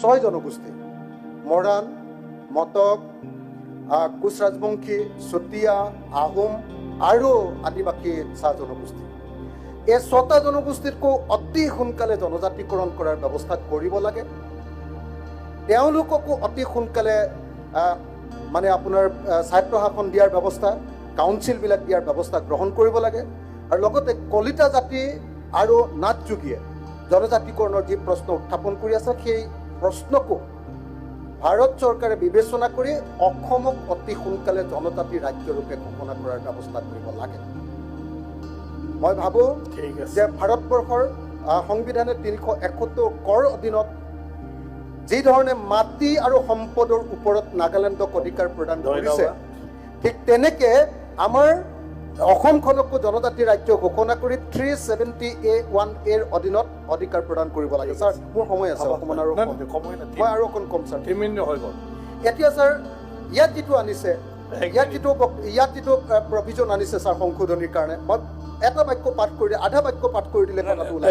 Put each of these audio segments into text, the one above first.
6 জনগোষ্ঠী মৰাণ, মটক, কোচ ৰাজবংশী, চুতীয়া, আহোম আৰু আদিবাসী চাহ জনগোষ্ঠী। এই 6টা জনগোষ্ঠীতকৈ অতি সোনকালে জনজাতিকৰণ কৰাৰ ব্যৱস্থা কৰিব লাগে। তেওঁলোককো অতি সোনকালে মানে আপোনাৰ স্বায়ত্তশাসন দিয়াৰ ব্যৱস্থা, কাউন্সিলবিলাক দিয়াৰ ব্যৱস্থা গ্ৰহণ কৰিব লাগে। আৰু লগতে কলিতা জাতি আৰু নাথ যোগীয়ে জনজাতিকৰণৰ যি প্ৰশ্ন উত্থাপন কৰি আছে, সেই প্ৰশ্নকো ভাৰত চৰকাৰে বিবেচনা কৰি অসমক অতি সোনকালে জনজাতি ৰাজ্যৰূপে ঘোষণা কৰাৰ ব্যৱস্থা কৰিব লাগে। মই ভাবোঁ যে ভাৰতবৰ্ষৰ সংবিধানে 371 কৰ অধীনত যি ধৰণে মাটি আৰু সম্পদৰ ওপৰত নাগালেণ্ডক অধিকাৰ প্ৰদান কৰিছে, ঠিক তেনেকে আমাৰ অসমখনকো জনজাতি ৰাজ্য ঘোষণা কৰি 370A1A অধীনত অধিকাৰ প্ৰদান কৰিব লাগে। ছাৰ, মোৰ সময় আছে অকণমান, আৰু মই আৰু অকণ কম ছাৰ। এতিয়া ছাৰ, ইয়াত যিটো আনিছে, ইয়াত যিটো প্ৰভিজন আনিছে ছাৰ সংশোধনীৰ কাৰণে, মই এটা বাক্য পাঠ কৰি আধা বাক্য পাঠ কৰি দিলে কথাটো ওলাই।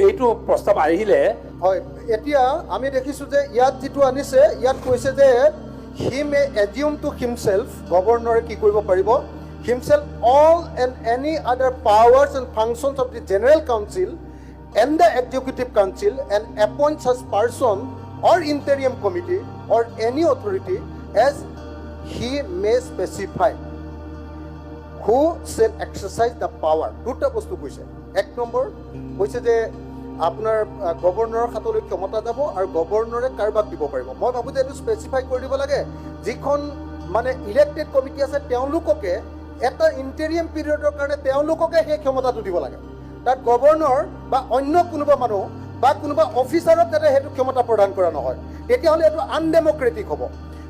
এইটো প্ৰস্তাৱ আহিলে হয়, এতিয়া আমি দেখিছোঁ যে ইয়াত যিটো আনিছে, ইয়াত কৈছে যে হি মে এজিউম টু হিমছেল্ফ, গভৰ্ণৰে কি কৰিব পাৰিব, himself all and any other powers and functions of the General Council and the Executive Council and appoint such person or interim committee or any authority as he may specify who shall exercise the power. দুটা বস্তু কৈছে। 1 number কৈছে যে আপোনাৰ গভৰ্ণৰৰ হাতলৈ ক্ষমতা যাব আৰু গভৰ্ণৰে কাৰোবাক দিব পাৰিব। মই ভাবোঁ যে এইটো স্পেচিফাই কৰি দিব লাগে, যিখন মানে ইলেক্টেড কমিটি আছে তেওঁলোককে এটা ইণ্টেৰিয়াম পিৰিয়ডৰ কাৰণে তেওঁলোককে সেই ক্ষমতাটো দিব লাগে। তাত গভৰ্ণৰ বা অন্য কোনোবা মানুহ বা কোনোবা অফিচাৰক যাতে সেইটো ক্ষমতা প্ৰদান কৰা নহয়, তেতিয়াহ'লে এইটো আনডেমক্ৰেটিক হ'ব।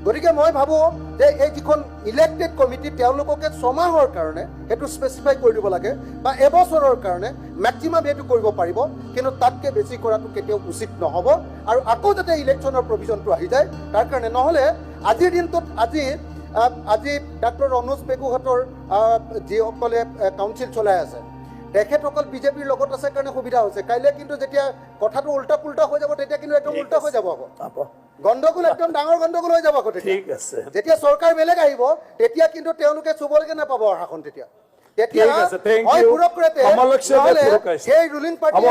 গতিকে মই ভাবোঁ যে এই যিখন ইলেক্টেড কমিটি তেওঁলোককে 6 মাহৰ কাৰণে সেইটো স্পেচিফাই কৰি দিব লাগে, বা এবছৰৰ কাৰণে মেক্সিমাম এইটো কৰিব পাৰিব, কিন্তু তাতকৈ বেছি কৰাটো কেতিয়াও উচিত নহ'ব। আৰু আকৌ যাতে ইলেকশ্যনৰ প্ৰভিজনটো আহি যায় তাৰ কাৰণে, নহ'লে আজিৰ দিনটোত আজি ডাক্তৰ ৰনোজ পেগুহঁতৰ যিসকলে কাউন্সিল চলাই আছে, তেখেতসকল বিজেপিৰ লগত আছে কাৰণে সুবিধা হৈছে। কাইলৈ কিন্তু যেতিয়া কথাটো উল্টা পুল্টা হৈ যাব, তেতিয়া কিন্তু একদম উল্টা হৈ যাব, আকৌ গণ্ডগোল, একদম ডাঙৰ গণ্ডগোল হৈ যাব। আকৌ যেতিয়া চৰকাৰ বেলেগ আহিব, তেতিয়া কিন্তু তেওঁলোকে চুবলৈকে নাপাব শাসন। তেতিয়া হয় ব্যুৰ'ক্ৰেটে, নহ'লে সেই ৰুলিং পাৰ্টি।